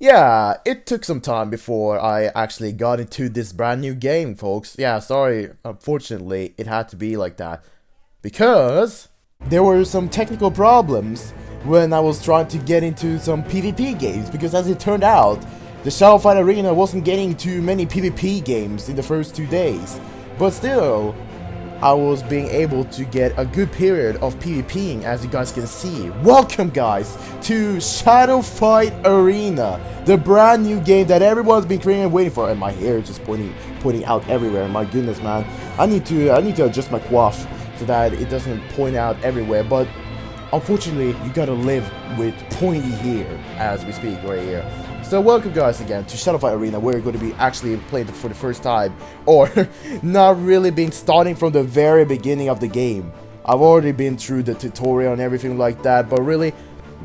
Yeah, it took some time before I actually got into this brand new game, folks. Yeah, sorry, unfortunately, it had to be like that. Because there were some technical problems when I was trying to get into some PvP games, because as it turned out, the Shadowfight Arena wasn't getting too many PvP games in the first 2 days. But still, I was being able to get a good period of PvPing, as you guys can see. Welcome guys to Shadowfight Arena, the brand new game that everyone's been creating and waiting for. And my hair is just pointing out everywhere. My goodness, man. I need to adjust my coif so that it doesn't point out everywhere. But unfortunately, you gotta live with pointy hair as we speak right here. So welcome guys again to Shadowfight Arena, where you're going to be actually playing it for the first time, or not really been starting from the very beginning of the game. I've already been through the tutorial and everything like that, but really,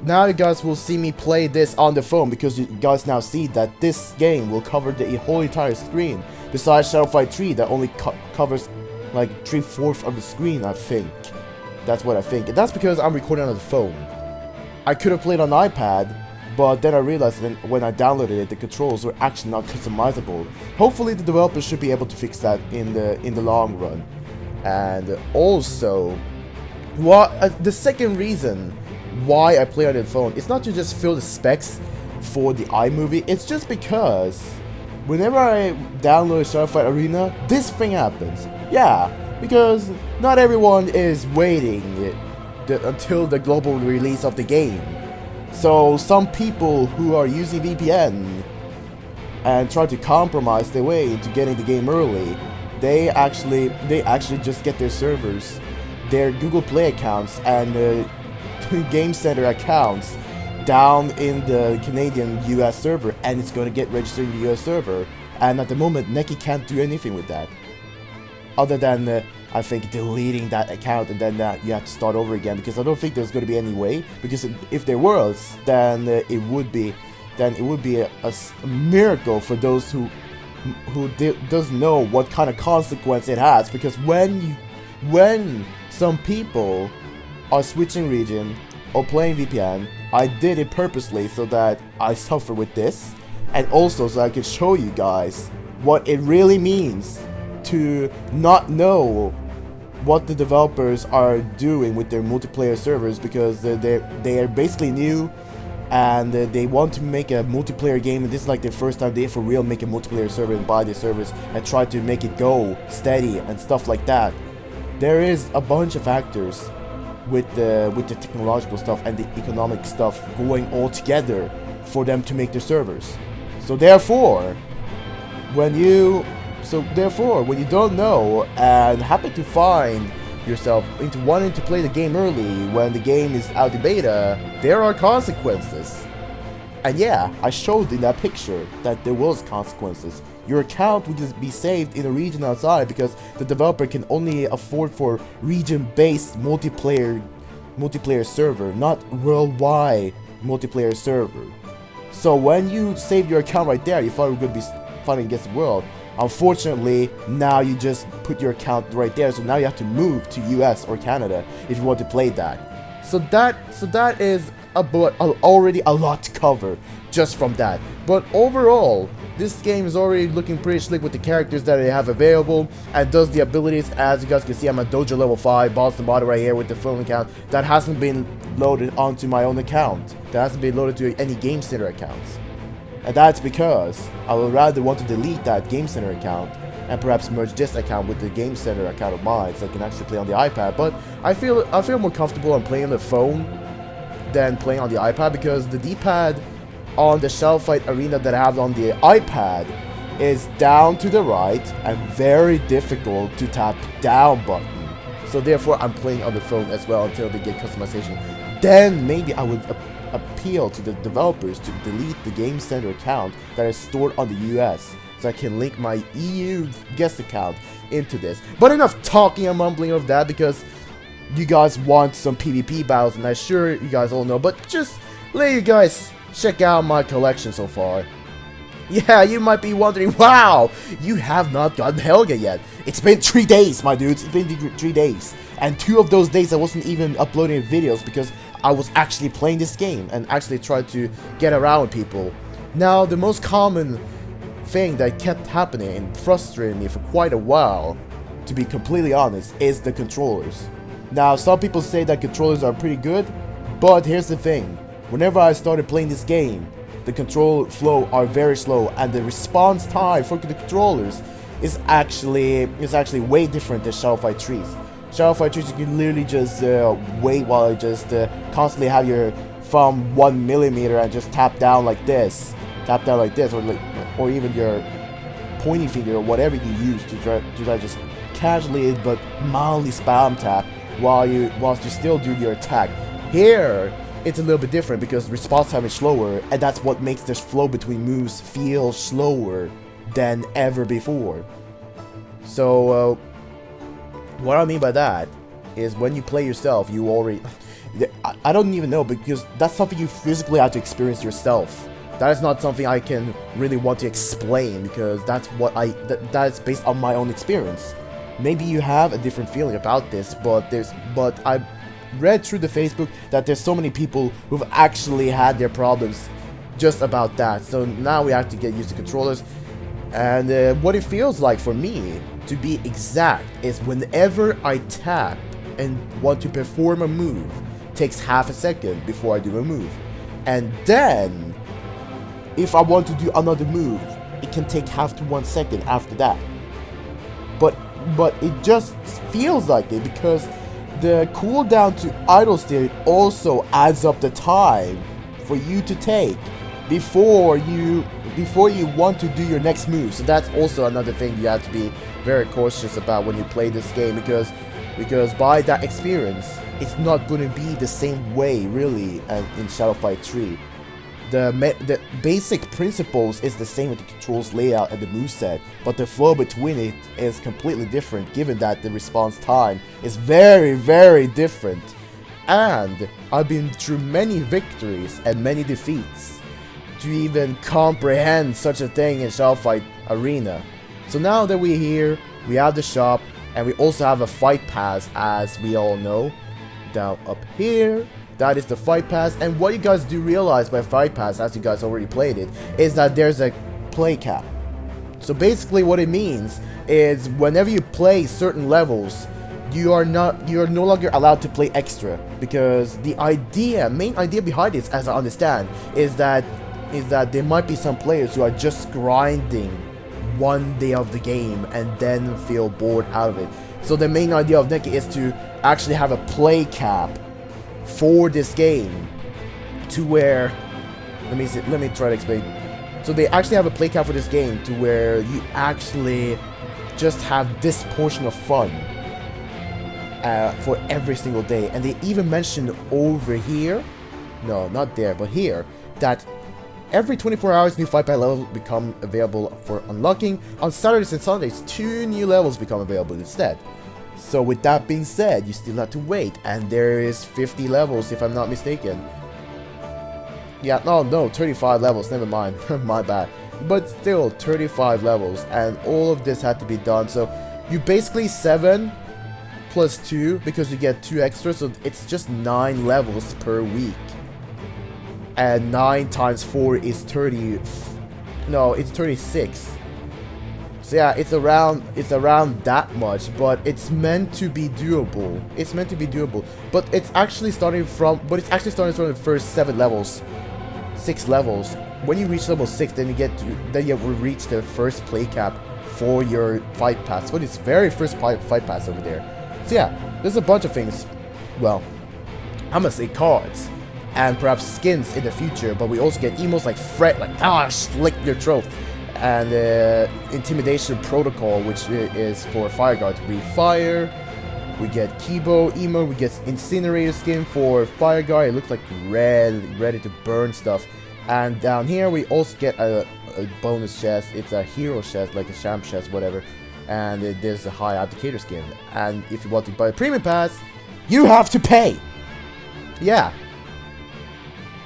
now you guys will see me play this on the phone, because you guys now see that this game will cover the whole entire screen, besides Shadowfight 3 that only covers like 3/4 of the screen, I think. That's what I think, and that's because I'm recording on the phone. I could have played on iPad, but then I realized that when I downloaded it, the controls were actually not customizable. Hopefully the developers should be able to fix that in the long run. And also, the second reason why I play on the phone, it's not to just fill the specs for the iMovie, it's just because whenever I download Shadowfight Arena, this thing happens. Yeah, because not everyone is waiting until the global release of the game. So some people who are using VPN and try to compromise their way into getting the game early, they actually just get their servers, their Google Play accounts and Game Center accounts down in the Canadian US server, and it's going to get registered in the US server. And at the moment, Neki can't do anything with that, other than I think deleting that account, and then you have to start over again, because I don't think there's going to be any way, because if there was, then it would be a miracle for those who doesn't know what kind of consequence it has, because when some people are switching region or playing VPN, I did it purposely so that I suffer with this, and also so I can show you guys what it really means to not know what the developers are doing with their multiplayer servers, because they are basically new, and they want to make a multiplayer game, and this is like their first time they for real make a multiplayer server and buy their servers and try to make it go steady and stuff like that. There is a bunch of factors with the technological stuff and the economic stuff going all together for them to make their servers. So therefore, when you don't know and happen to find yourself into wanting to play the game early when the game is out in beta, there are consequences. And yeah, I showed in that picture that there was consequences. Your account would just be saved in a region outside, because the developer can only afford for region-based multiplayer server, not worldwide multiplayer server. So when you saved your account right there, you thought you were going to be fighting against the world. Unfortunately, now you just put your account right there, so now you have to move to US or Canada if you want to play that. So that is already a lot to cover just from that. But overall, this game is already looking pretty slick with the characters that they have available, and does the abilities. As you guys can see, I'm at Dojo level 5, Boston Body right here with the phone account that hasn't been loaded onto my own account. That hasn't been loaded to any Game Center accounts. And that's because I would rather want to delete that Game Center account and perhaps merge this account with the Game Center account of mine, so I can actually play on the iPad. But I feel more comfortable on playing on the phone than playing on the iPad, because the D-pad on the Shadowfight Arena that I have on the iPad is down to the right and very difficult to tap down button. So therefore, I'm playing on the phone as well until they get customization. Then maybe I would appeal to the developers to delete the Game Center account that is stored on the US, so I can link my EU guest account into this. But enough talking and mumbling of that, because you guys want some PvP battles, and I'm sure you guys all know, but just let you guys check out my collection so far. Yeah, you might be wondering, wow, you have not gotten Helga yet. It's been 3 days, my dudes. It's been 3 days. And 2 of those days I wasn't even uploading videos, because I was actually playing this game and actually tried to get around people. Now, the most common thing that kept happening and frustrating me for quite a while, to be completely honest, is the controllers. Now, some people say that controllers are pretty good, but here's the thing. Whenever I started playing this game, the control flow are very slow, and the response time for the controllers is actually way different than Shadow Fight Trees. Shadow Fight Trees, you can literally just wait while you just constantly have your thumb 1 millimeter and just tap down like this, or even your pointing finger or whatever you use to try just casually but mildly spam tap whilst you still do your attack. Here, it's a little bit different because response time is slower, and that's what makes this flow between moves feel slower than ever before. So, what I mean by that is when you play yourself, you already... I don't even know, because that's something you physically have to experience yourself. That is not something I can really want to explain, because that's what that's based on my own experience. Maybe you have a different feeling about this, but I read through the Facebook that there's so many people who've actually had their problems just about that. So now we have to get used to controllers. And what it feels like for me, to be exact, is whenever I tap and want to perform a move, it takes half a second before I do a move. And then, if I want to do another move, it can take half to 1 second after that. But it just feels like it because the cooldown to idle state also adds up the time for you to take before you want to do your next move. So that's also another thing you have to be very cautious about when you play this game, because by that experience, it's not going to be the same way really as in Shadow Fight 3. The basic principles is the same with the controls layout and the moveset, but the flow between it is completely different, given that the response time is very, very different. And I've been through many victories and many defeats to even comprehend such a thing in Shadow Fight Arena. So now that we're here, we have the shop, and we also have a fight pass, as we all know. Down up here, that is the fight pass. And what you guys do realize by fight pass, as you guys already played it, is that there's a play cap. So basically what it means is whenever you play certain levels, you're no longer allowed to play extra, because the main idea behind this, as I understand, is that there might be some players who are just grinding one day of the game and then feel bored out of it. So the main idea of Neki is to actually have a play cap for this game, to where, let me try to explain. So they actually have a play cap for this game to where you actually just have this portion of fun for every single day. And they even mentioned over here, no, not there, but here, that every 24 hours new fight pass levels become available for unlocking. On Saturdays and Sundays, 2 new levels become available instead. So with that being said, you still have to wait, and there is 50 levels if I'm not mistaken. Yeah, no, 35 levels, never mind, my bad. But still, 35 levels, and all of this had to be done. So you basically 7 plus 2, because you get 2 extras, so it's just 9 levels per week. And 9 times 4 is 30, no, it's 36. So yeah, it's around that much, but it's meant to be doable. It's meant to be doable, but it's actually starting from the first 7 levels, 6 levels. When you reach level 6, then you will reach the first play cap for your fight pass, for this very first fight pass over there. So yeah, there's a bunch of things. Well, I'm gonna say cards and perhaps skins in the future, but we also get emotes like Fret, like slick your throat, and Intimidation Protocol, which is for Fire Guard to breathe fire. We get Kibo emote, we get Incinerator skin for Fire Guard, it looks like red, ready to burn stuff. And down here we also get a bonus chest, it's a hero chest, like a sham chest, whatever. And there's a high applicator skin. And if you want to buy a premium pass, you have to pay! Yeah.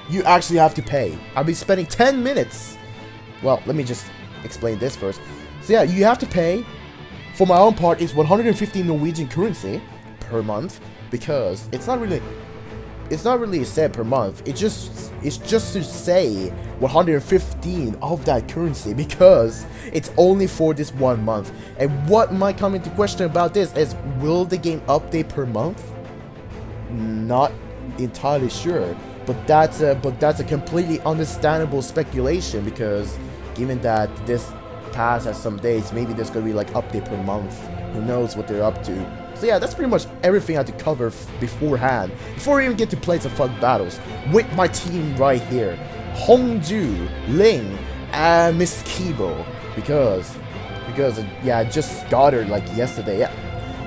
You actually have to pay. I'll be spending 10 minutes. Well, let me just explain this first. So yeah, you have to pay. For my own part, it's 150 Norwegian currency per month, because it's not really said per month. It just It's just to say 115 of that currency because it's only for this 1 month. And what might come into question about this is, will the game update per month? Not entirely sure, but that's a completely understandable speculation, because given that this pass has some dates, maybe there's gonna be like update per month. Who knows what they're up to. So yeah, that's pretty much everything I had to cover beforehand, before we even get to play some fun battles with my team right here. Hongju, Ling, and Miss Kibo. Because yeah, I just got her like yesterday. Yeah.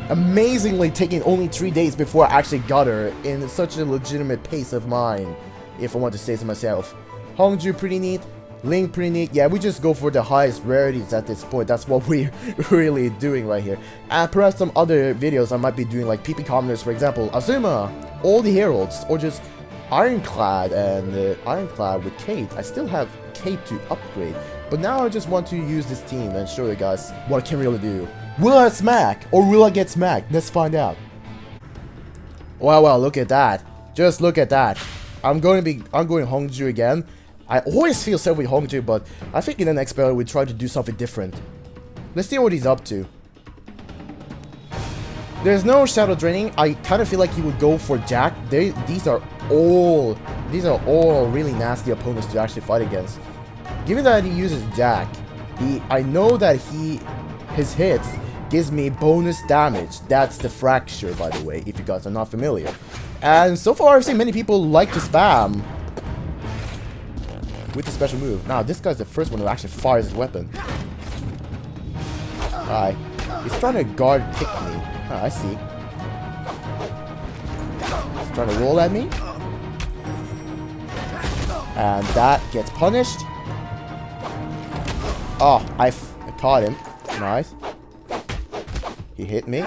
Amazingly taking only 3 days before I actually got her in such a legitimate pace of mind, if I want to say so myself. Hongju pretty neat, Ling pretty neat. Yeah, we just go for the highest rarities at this point. That's what we're really doing right here. And perhaps some other videos I might be doing, like PP Commoners, for example, Azuma, all the Heralds, or just Ironclad and Ironclad with Kate. I still have Kate to upgrade, but now I just want to use this team and show you guys what I can really do. Will I smack, or will I get smacked? Let's find out. Well, look at that. Just look at that. I'm going Hongju again. I always feel safe with Hongju, but I think in the next battle we try to do something different. Let's see what he's up to. There's no shadow draining. I kind of feel like he would go for Jack. These are all really nasty opponents to actually fight against. Given that he uses Jack, I know that his hits gives me bonus damage. That's the fracture, by the way, if you guys are not familiar. And so far I've seen many people like to spam with the special move. Now this guy's the first one who actually fires his weapon. Alright. He's trying to guard pick me. Oh, I see. He's trying to roll at me. And that gets punished. Oh, I caught him. Nice. He hit me.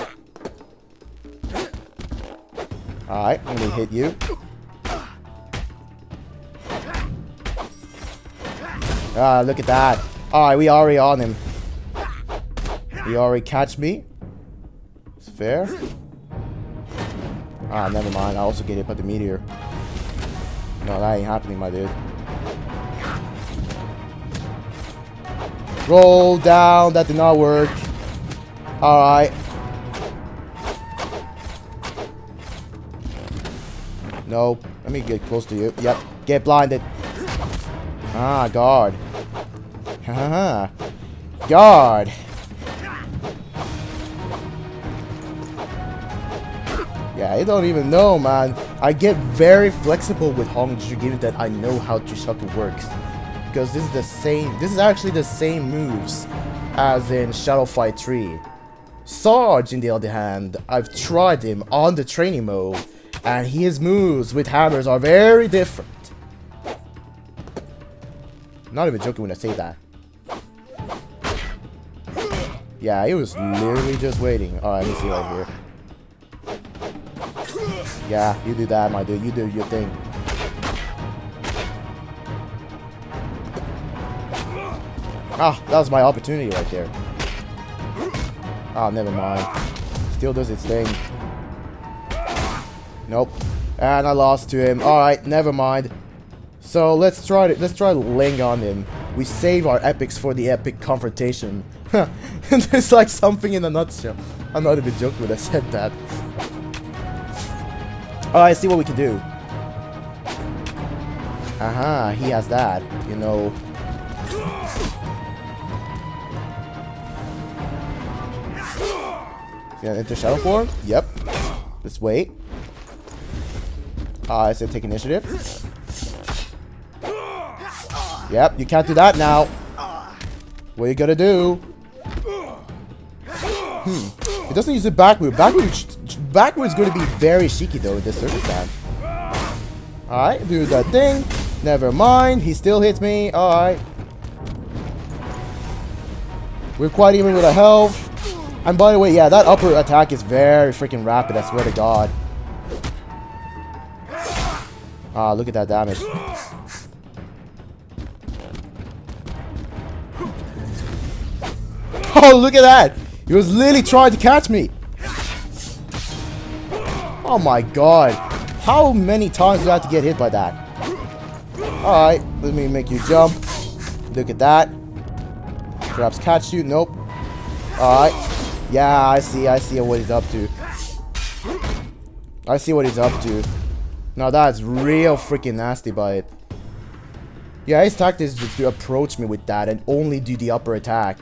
Alright, I'm gonna hit you. Ah, look at that. Alright, we already on him. He already catch me. It's fair. Ah, never mind. I also get hit by the meteor. No, that ain't happening, my dude. Roll down. That did not work. Alright. No. Let me get close to you. Yep. Get blinded. Ah, guard. Haha. Guard. Yeah, I don't even know, man. I get very flexible with Hongju, given that I know how Chishaku works. Because this is actually the same moves as in Shadow Fight 3. Sarge, in the other hand, I've tried him on the training mode, and his moves with hammers are very different. Not even joking when I say that. Yeah, he was literally just waiting. Alright, let me see right here. Yeah, you do that, my dude. You do your thing. Ah, that was my opportunity right there. Ah, never mind. Still does its thing. Nope. And I lost to him. Alright, never mind. So let's try Ling on him. We save our epics for the epic confrontation. It's like something in a nutshell. I'm not even joking when I said that. Alright, see what we can do. Aha, he has that, you know. Gonna enter Shadow Form? Yep. Let's wait. I said take initiative. Yep, you can't do that now. What are you gonna do? It doesn't use the back move. Back move is going to be very cheeky though in this circumstance. Alright, do that thing. Never mind, he still hits me. Alright. We're quite even with our health. And by the way, yeah, that upper attack is very freaking rapid, I swear to God. Ah, look at that damage. Oh, look at that! He was literally trying to catch me! Oh my God. How many times do I have to get hit by that? Alright, let me make you jump. Look at that. Perhaps catch you. Nope. Alright. Yeah, I see what he's up to. I see what he's up to. Now that's real freaking nasty by it. Yeah, his tactic is just to approach me with that and only do the upper attack.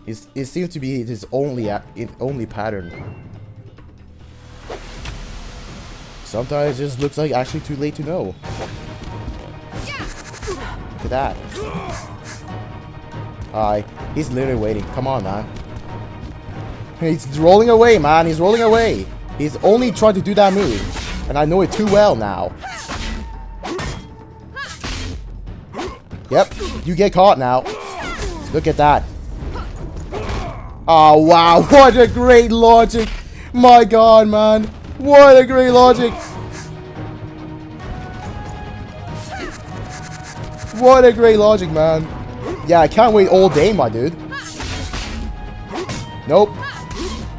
It seems to be his only pattern. Sometimes it just looks like actually too late to know. Look at that. Alright, he's literally waiting. Come on, man. He's rolling away, man. He's rolling away. He's only trying to do that move. And I know it too well now. Yep, you get caught now. Look at that. Oh, wow. What a great logic. My god, man. What a great logic. What a great logic, man. Yeah, I can't wait all day, my dude. Nope.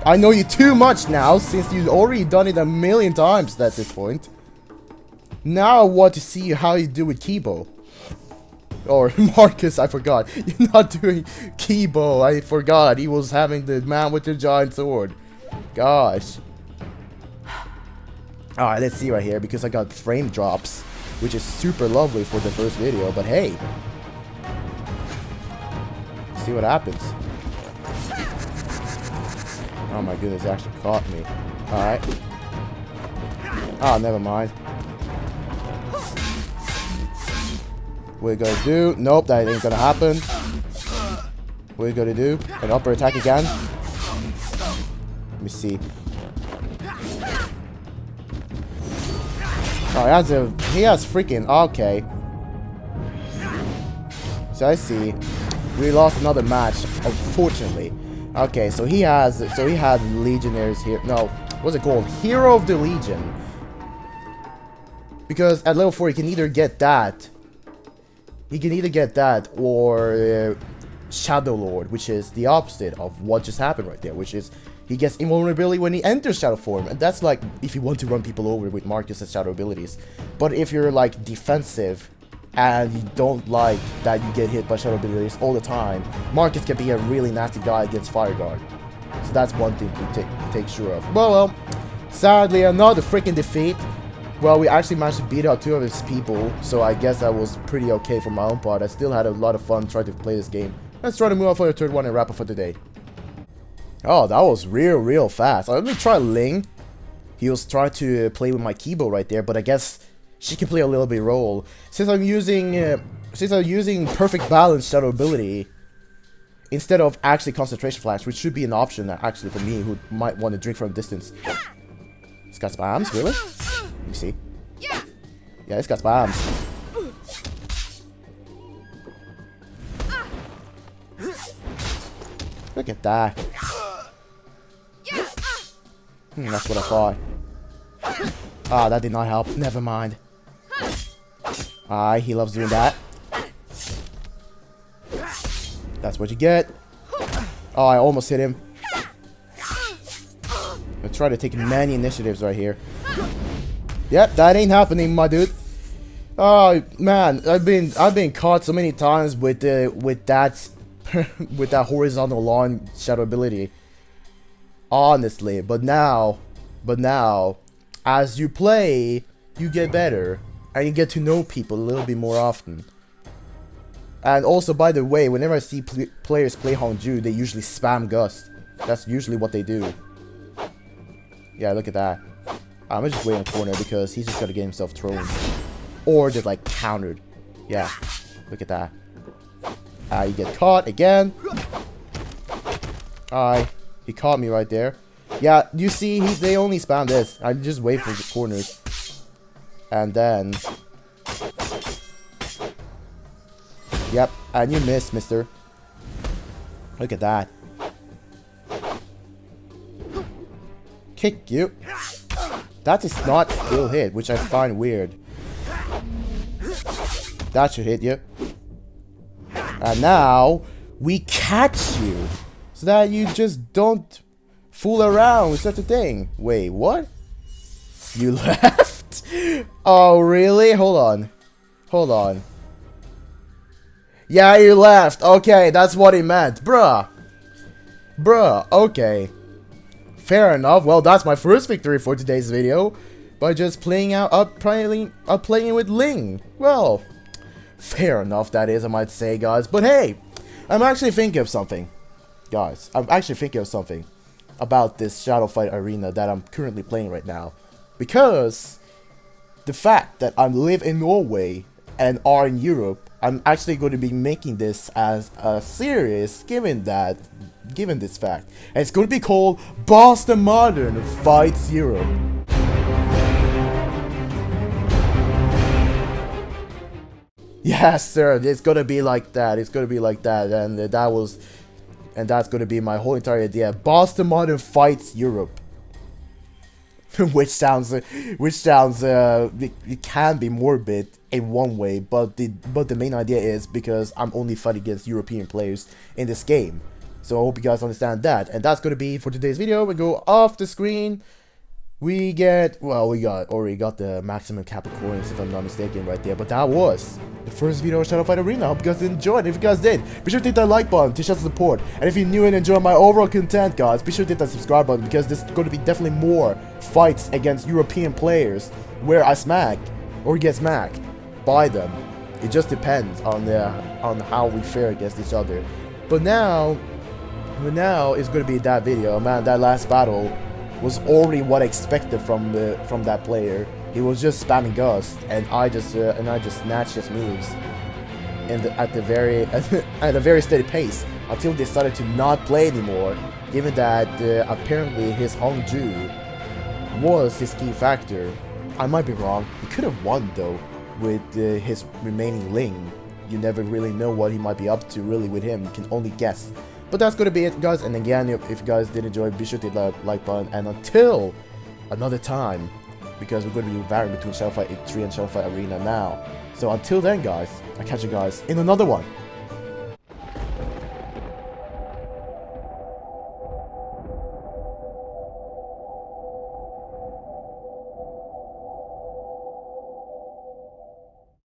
I know you too much now, since you've already done it a million times at this point. Now I want to see how you do with Kibo. Or Marcus, I forgot. You're not doing Kibo. I forgot. He was having the man with the giant sword. Gosh. Alright, let's see right here, because I got frame drops, which is super lovely for the first video, but hey. See what happens. Oh my goodness, it actually caught me. Alright. Oh, never mind. What are you gonna do? Nope, that ain't gonna happen. What are you gonna do? An upper attack again? Let me see. Oh, he has freaking, okay. So I see. We lost another match, unfortunately. Okay, so he had Legionnaires here. No, what's it called? Hero of the Legion. Because at level 4 you can either get that. He can either get that or Shadow Lord, which is the opposite of what just happened right there, which is he gets invulnerability when he enters Shadow form, and that's like if you want to run people over with Marcus's Shadow abilities. But if you're like defensive and you don't like that you get hit by Shadow abilities all the time, Marcus can be a really nasty guy against Fire Guard. So that's one thing to take sure of. Well, sadly another freaking defeat. Well, we actually managed to beat out 2 of his people, so I guess that was pretty okay for my own part. I still had a lot of fun trying to play this game. Let's try to move on for the third one and wrap up for today. Oh, that was real fast. Let me try Ling. He was trying to play with my Kibo right there, but I guess she can play a little bit role. Since I'm using Perfect Balance Shadow ability instead of actually Concentration Flash, which should be an option actually for me who might want to drink from a distance. It's got spams, really? Let me see. Yeah, it's got spams. Look at that. That's what I thought. Ah, that did not help. Never mind. He loves doing that. That's what you get. Oh, I almost hit him. I'm trying to take many initiatives right here. Yep, that ain't happening, my dude. Oh man, I've been caught so many times with that with that horizontal lawn shadow ability. Honestly, but now, as you play, you get better and you get to know people a little bit more often. And also, by the way, whenever I see players play Hongju, they usually spam Gust. That's usually what they do. Yeah, look at that. I'm gonna just wait in the corner because he's just gonna get himself thrown. Or just like countered. Yeah, look at that. You get caught again. He caught me right there. Yeah, you see, they only spam this. I just wait for the corners. And then... Yep, and you missed, mister. Look at that. Kick you. That is not still hit, which I find weird. That should hit you. And now, we catch you. So that you just don't fool around with such a thing. Wait, what? You left? Oh, really? Hold on. Hold on. Yeah, you left. Okay, that's what he meant. Bruh. Okay. Fair enough. Well, that's my first victory for today's video. By just playing playing with Ling. Well, fair enough that is, I might say, guys. But hey, I'm actually thinking of something. Guys, I'm actually thinking of something about this Shadow Fight Arena that I'm currently playing right now. Because the fact that I live in Norway and are in Europe, I'm actually going to be making this as a series given this fact. And it's going to be called Boston Modern Fights Europe. Yes, sir. It's gonna be like that. It's gonna be like that, and that's gonna be my whole entire idea. Boston Modern Fights Europe, which sounds, it can be morbid in one way, but the main idea is because I'm only fighting against European players in this game. So I hope you guys understand that, and that's gonna be for today's video. We go off the screen. We already got the maximum cap of coins, if I'm not mistaken, right there. But that was the first video of Shadow Fight Arena. I hope you guys did enjoy it. If you guys did, be sure to hit that like button to show support. And if you're new and enjoy my overall content, guys, be sure to hit that subscribe button, because there's going to be definitely more fights against European players where I smack or get smacked by them. It just depends on how we fare against each other. But now it's going to be that video. Man, that last battle was already what I expected from that player. He was just spamming Gust, and I just snatched his moves at a very steady pace until they started to not play anymore. Given that apparently his Hongju was his key factor. I might be wrong. He could have won though with his remaining Ling. You never really know what he might be up to really with him. You can only guess. But that's gonna be it, guys. And again, if you guys did enjoy, be sure to hit that like button. And until another time, because we're gonna be varying between Shadow Fight 3 and Shadow Fight Arena now. So until then, guys, I'll catch you guys in another one.